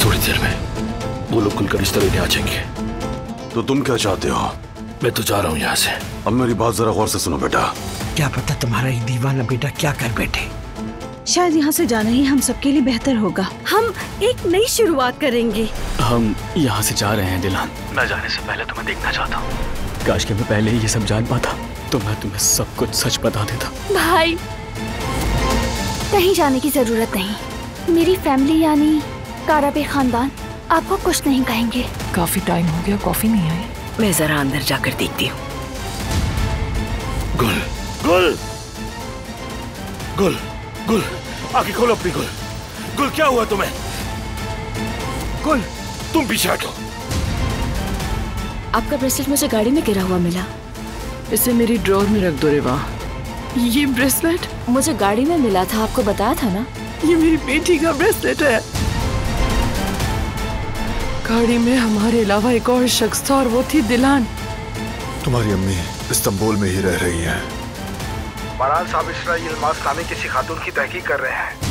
थोड़ी देर में वो लोग खुलकर रिश्ता लेने आ जाएंगे। तो तुम क्या चाहते हो? मैं तो जा रहा हूँ यहाँ से। अब मेरी बात जरा गौर से सुनो बेटा। क्या पता तुम्हारा ये दीवाना बेटा क्या कर बैठे। शायद यहाँ से जाना ही हम सबके लिए बेहतर होगा। हम एक नई शुरुआत करेंगे। हम यहाँ से जा रहे हैं दिलान। मैं जाने से पहले तुम्हें देखना चाहता हूँ। काश कि मैं पहले ही ये सब जान पाता तो मैं तुम्हें सब कुछ सच बता देता। भाई, कहीं जाने की जरूरत नहीं। मेरी फैमिली यानी काराबे खानदान आपको कुछ नहीं कहेंगे। काफी टाइम हो गया, कॉफी नहीं आई। मैं जरा अंदर जाकर देखती हूँ। गुल, गुल, गुल, गुल, आंखें खोलो अपनी। गुल, गुल क्या हुआ तुम्हें? गुल, तुम पीछे हटो। आपका ब्रेसलेट मुझे गाड़ी में गिरा हुआ मिला। इसे मेरी ड्रॉर में रख दो रेवा। ये ब्रेसलेट मुझे गाड़ी में मिला था, आपको बताया था ना। ये मेरी बेटी का ब्रेसलेट है। गाड़ी में हमारे अलावा एक और शख्स था और वो थी दिलान। तुम्हारी अम्मी इस्तांबुल में ही रह रही हैं। मरान साहब इसराइल मास नामी किसी खातून की तहकीक कर रहे हैं।